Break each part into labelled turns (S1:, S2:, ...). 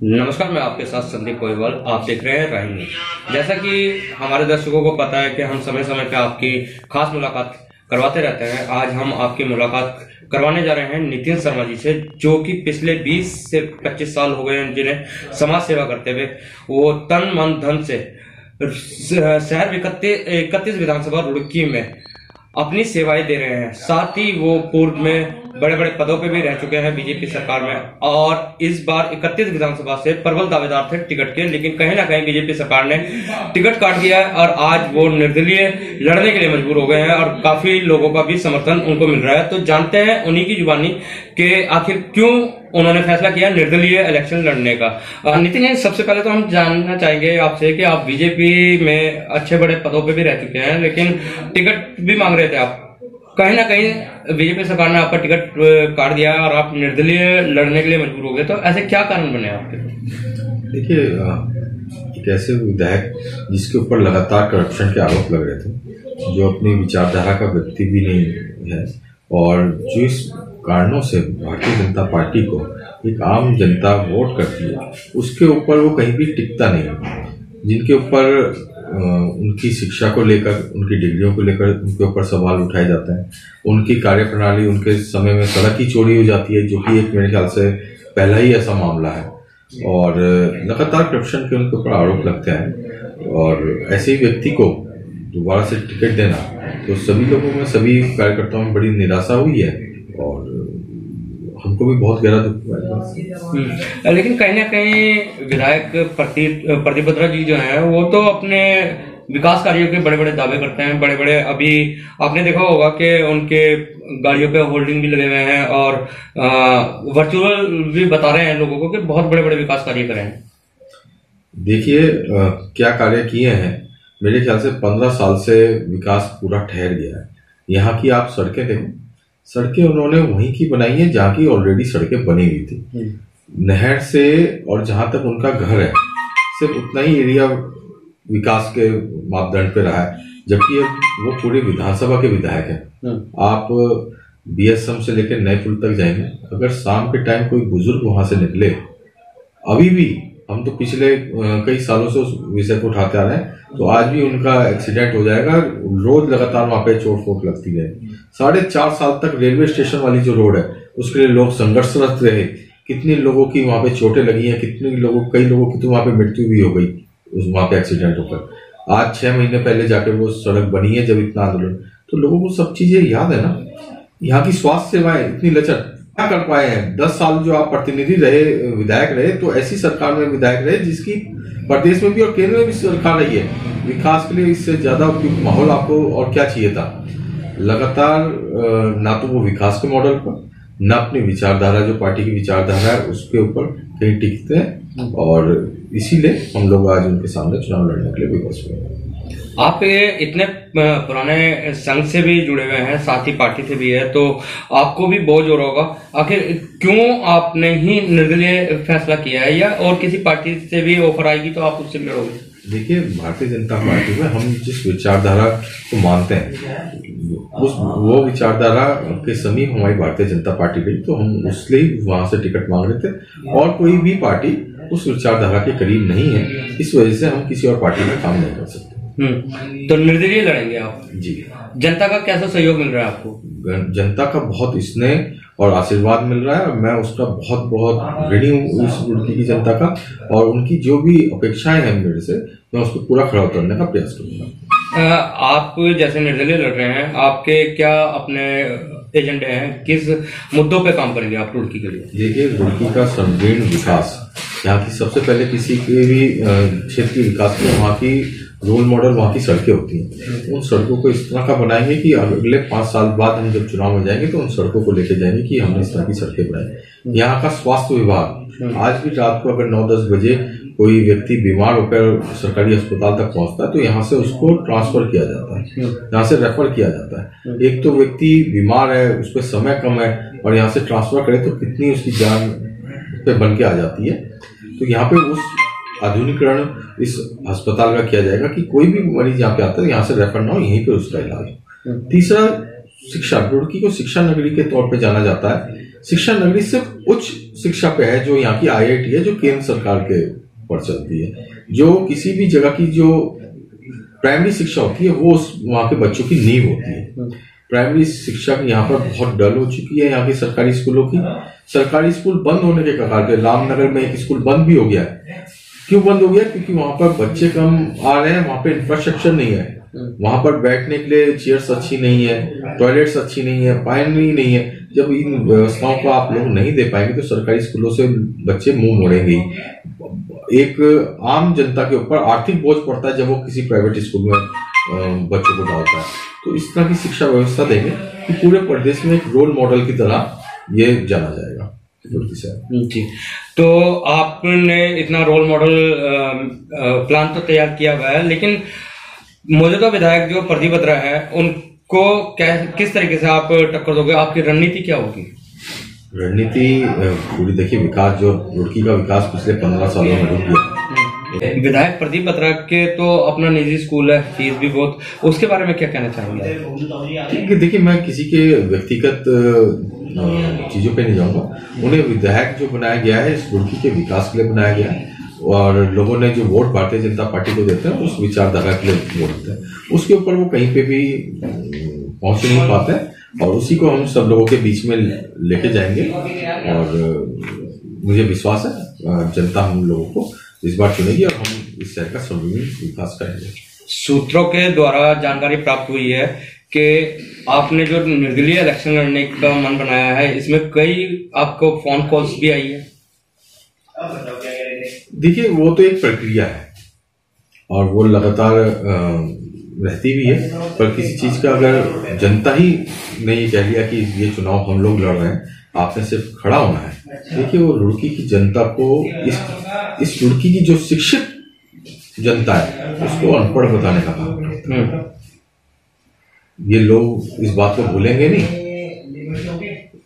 S1: नमस्कार, मैं आपके साथ संदीप गोयवाल। आप देख रहे हैं राही न्यूज। जैसा कि हमारे दर्शकों को पता है कि हम समय समय पर आपकी खास मुलाकात करवाते रहते हैं। आज हम आपकी मुलाकात करवाने जा रहे हैं नितिन शर्मा जी से, जो कि पिछले 20 से 25 साल हो गए हैं जिन्हें समाज सेवा करते हुए वो तन मन धन से शहर 31 विधानसभा रुड़की में अपनी सेवाएं दे रहे हैं। साथ ही वो पूर्व में बड़े बड़े पदों पे भी रह चुके हैं बीजेपी सरकार में, और इस बार 31 विधानसभा से प्रबल दावेदार थे टिकट के, लेकिन कहीं ना कहीं बीजेपी सरकार ने टिकट काट दिया है और आज वो निर्दलीय लड़ने के लिए मजबूर हो गए हैं और काफी लोगों का भी समर्थन उनको मिल रहा है। तो जानते हैं उन्हीं की जुबानी कि आखिर क्यों उन्होंने फैसला किया निर्दलीय इलेक्शन लड़ने का। नितिन जी, सबसे पहले तो हम जानना चाहेंगे आपसे कि आप बीजेपी में अच्छे बड़े पदों पे भी रह चुके हैं, लेकिन टिकट भी मांग रहे थे आप। कहीं ना कहीं बीजेपी सरकार ने आपका टिकट काट दिया और आप निर्दलीय लड़ने के लिए मजबूर हो गए, तो ऐसे क्या कारण बने आपके?
S2: देखिए, एक ऐसे विधायक जिसके ऊपर लगातार करप्शन के आरोप लग रहे थे, जो अपनी विचारधारा का व्यक्ति भी नहीं है, और जो इस कारणों से भारतीय जनता पार्टी को एक आम जनता वोट करती है, उसके ऊपर वो कहीं भी टिकता नहीं। जिनके ऊपर उनकी शिक्षा को लेकर, उनकी डिग्रियों को लेकर उनके ऊपर सवाल उठाए जाते हैं, उनकी कार्यप्रणाली, उनके समय में सड़क ही चोरी हो जाती है, जो कि एक मेरे ख्याल से पहला ही ऐसा मामला है, और लगातार करप्शन के उनके ऊपर आरोप लगते हैं। और ऐसे ही व्यक्ति को दोबारा से टिकट देना, तो सभी लोगों में, सभी कार्यकर्ताओं में बड़ी निराशा हुई है और हमको भी बहुत गहरा दुख हुआ है।
S1: लेकिन कहीं ना कहीं विधायक प्रदीप बत्रा जी जो हैं, वो तो अपने विकास कार्यों के बड़े बड़े दावे करते हैं। बड़े बड़े, अभी आपने देखा होगा कि उनके गाड़ियों पे होल्डिंग भी लगे हुए हैं और वर्चुअल भी बता रहे हैं लोगों को कि बहुत बड़े बड़े विकास कार्य करें हैं।
S2: देखिए, क्या कार्य किए हैं। मेरे ख्याल से 15 साल से विकास पूरा ठहर गया है। यहाँ की आप सड़कें देखें, सड़कें उन्होंने वहीं की बनाई है जहाँ की ऑलरेडी सड़कें बनी हुई थी। नहर से और जहां तक उनका घर है, सिर्फ उतना ही एरिया विकास के मापदंड पे रहा है, जबकि अब वो पूरे विधानसभा के विधायक हैं। आप बीएसएम से लेकर नए पुल तक जाएंगे, अगर शाम के टाइम कोई बुजुर्ग वहां से निकले, अभी भी हम तो पिछले कई सालों से उस विषय को उठाते आ रहे हैं, तो आज भी उनका एक्सीडेंट हो जाएगा। रोज लगातार वहां पे चोट फोट लगती है। 4.5 साल तक रेलवे स्टेशन वाली जो रोड है, उसके लिए लोग संघर्षरत रहे। कितने लोगों की वहां पे चोटें लगी हैं, कई लोगों की तो वहां पे मृत्यु भी हो गई वहां पे एक्सीडेंट होकर। आज 6 महीने पहले जाकर वो सड़क बनी है, जब इतना आंदोलन, तो लोगों को सब चीजें याद है ना। यहाँ की स्वास्थ्य सेवाएं इतनी लचर क्या कर पाए हैं। 10 साल जो आप प्रतिनिधि रहे, विधायक रहे, तो ऐसी सरकार में विधायक रहे जिसकी प्रदेश में भी और केंद्र में भी सरकार रही है। विकास के लिए इससे ज्यादा उपयुक्त माहौल आपको और क्या चाहिए था। लगातार ना तो वो विकास के मॉडल पर, ना अपनी विचारधारा, जो पार्टी की विचारधारा है उसके ऊपर कहीं टिकते हैं, और इसीलिए हम लोग आज उनके सामने चुनाव लड़ने के लिए विवश हुए हैं।
S1: आप ये इतने पुराने संघ से भी जुड़े हुए हैं, साथ ही पार्टी से भी है, तो आपको भी बोझ हो रहा होगा। आखिर क्यों आपने ही निर्दलीय फैसला किया है, या और किसी पार्टी से भी ऑफर आएगी तो आप उससे लड़ोगे?
S2: देखिए, भारतीय जनता पार्टी में हम जिस विचारधारा को मानते हैं, वो विचारधारा के समीप हमारी भारतीय जनता पार्टी गई, तो हम उसलिए वहां से टिकट मांग रहे थे, और कोई भी पार्टी उस विचारधारा के करीब नहीं है। इस वजह से हम किसी और पार्टी में काम नहीं कर सकते।
S1: तो निर्दलीय लड़ेंगे आप
S2: जी।
S1: जनता का कैसा सहयोग मिल रहा है आपको?
S2: जनता का बहुत स्नेह और आशीर्वाद मिल रहा है, और मैं उसका बहुत बहुत ऋणी हूँ इस रुड़की की जनता का, और उनकी जो भी अपेक्षाएं हैं मेरे से, मैं उसको पूरा खड़ा उतरने का प्रयास करूंगा।
S1: आप जैसे निर्दलीय लड़ रहे हैं, आपके क्या अपने एजेंडे हैं, किस मुद्दों पे काम करेंगे आप रुड़की के लिए?
S2: देखिए, रुड़की का संकीर्ण विकास, यहाँ की सबसे पहले किसी के भी क्षेत्र के विकास में वहाँ की रोल मॉडल वहाँ की सड़कें होती हैं। उन सड़कों को इस तरह का बनाएंगे कि अगले 5 साल बाद हम जब चुनाव में जाएंगे तो उन सड़कों को लेके जाएंगे कि हमने इस तरह की सड़कें बनाई। यहाँ का स्वास्थ्य विभाग, आज भी रात को अगर 9-10 बजे कोई व्यक्ति बीमार होकर सरकारी अस्पताल तक पहुंचता है, तो यहाँ से उसको ट्रांसफर किया जाता है, यहाँ से रेफर किया जाता है। एक तो व्यक्ति बीमार है, उस पर समय कम है, और यहाँ से ट्रांसफर करे तो कितनी उसकी जान पे बन के आ जाती है। तो यहाँ पे उस आधुनिकीकरण इस अस्पताल का किया जाएगा कि कोई भी मरीज यहाँ पे आता है, यहाँ से रेफर ना हो, यहीं पे उसका इलाज हो। तीसरा, शिक्षा। रुड़की को शिक्षा नगरी के तौर पे जाना जाता है। शिक्षा नगरी सिर्फ उच्च शिक्षा पे है, जो यहाँ की IIT है, जो केंद्र सरकार के पर चलती है। जो किसी भी जगह की जो प्राइमरी शिक्षा होती है वो वहाँ के बच्चों की नींव होती है। प्राइमरी शिक्षा यहाँ पर बहुत डल हो चुकी है। यहाँ की सरकारी स्कूलों की, सरकारी स्कूल बंद होने के कगार पे, रामनगर में एक स्कूल बंद भी हो गया है। क्यों बंद हो गया? क्योंकि वहां पर बच्चे कम आ रहे हैं, वहां पे इंफ्रास्ट्रक्चर नहीं है, वहां पर बैठने के लिए चेयर्स अच्छी नहीं है, टॉयलेट्स अच्छी नहीं है, पानी नहीं है। जब इन व्यवस्थाओं को आप लोग नहीं दे पाएंगे तो सरकारी स्कूलों से बच्चे मुंह मोड़ेंगे। एक आम जनता के ऊपर आर्थिक बोझ पड़ता है जब वो किसी प्राइवेट स्कूल में बच्चों को डालता है। तो इस तरह की शिक्षा व्यवस्था देंगे कि पूरे प्रदेश में एक रोल मॉडल की तरह ये जाना जाएगा।
S1: जी, तो आपने इतना रोल मॉडल प्लान तो तैयार किया हुआ है, लेकिन मौजूदा विधायक जो प्रदीप बत्रा है उनको किस तरीके से आप टक्कर दोगे? आपकी रणनीति क्या होगी?
S2: रणनीति पूरी देखिए, विकास जो रुड़की का विकास पिछले 15 सालों में रुक गया।
S1: विधायक प्रदीप बत्रा के तो अपना निजी स्कूल है, फीस भी बहुत, उसके बारे में क्या कहना चाहेंगे?
S2: देखिए, मैं किसी के व्यक्तिगत चीजों पे नहीं जाऊंगा। उन्हें विधायक जो बनाया गया है इस रुड़की के विकास के लिए बनाया गया है, और लोगों ने जो वोट भारतीय जनता पार्टी को देते हैं उस विचारधारा के लिए वोट देते हैं। उसके ऊपर वो कहीं पे भी पहुंच नहीं पाते हैं, और उसी को हम सब लोगों के बीच में लेके जाएंगे। और मुझे विश्वास है जनता हम लोगों को इस बार चुनेगी और हम इस शहर का सर्वांगीण विकास करेंगे।
S1: सूत्रों के द्वारा जानकारी प्राप्त हुई है कि आपने जो निर्दलीय इलेक्शन लड़ने का मन बनाया है, इसमें कई आपको फोन कॉल्स भी आई है।
S2: देखिए, वो तो एक प्रक्रिया है और वो लगातार रहती भी है, पर किसी चीज का अगर जनता ही ने ये कह लिया कि ये चुनाव हम लोग लड़ रहे हैं, आपने सिर्फ खड़ा होना है। देखिए, वो रुड़की की जनता को, इस रुड़की की जो शिक्षित जनता है उसको अनपढ़ बताने का काम करता है। ये लोग इस बात को भूलेंगे नहीं।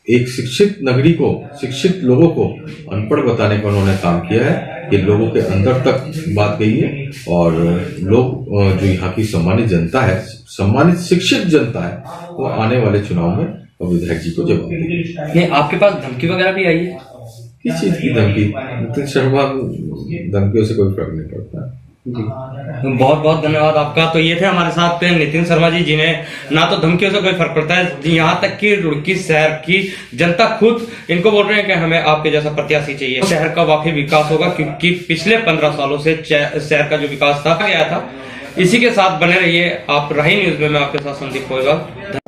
S2: एक शिक्षित नगरी को, शिक्षित लोगों को अनपढ़ बताने का उन्होंने काम किया है। ये लोगों के अंदर तक बात गई है, और लोग जो यहाँ की सम्मानित जनता है, सम्मानित शिक्षित जनता है, वो आने वाले चुनाव में विधायक जी को जवाब देंगे।
S1: आपके पास धमकी वगैरह भी आई है?
S2: किस चीज की धमकी? नितिन शर्मा, धमकियों से कोई फर्क नहीं पड़ता।
S1: बहुत बहुत धन्यवाद आपका। तो ये थे हमारे साथ नितिन शर्मा जी, जिन्हें ना तो धमकियों से कोई फर्क पड़ता है, यहाँ तक कि रुड़की शहर की जनता खुद इनको बोल रहे हैं कि हमें आपके जैसा प्रत्याशी चाहिए। शहर का वाकई विकास होगा, क्योंकि पिछले 15 सालों से शहर का जो विकास था गया था। इसी के साथ बने रहिए आप राही न्यूज में। मैं आपके साथ संदीप गोयल।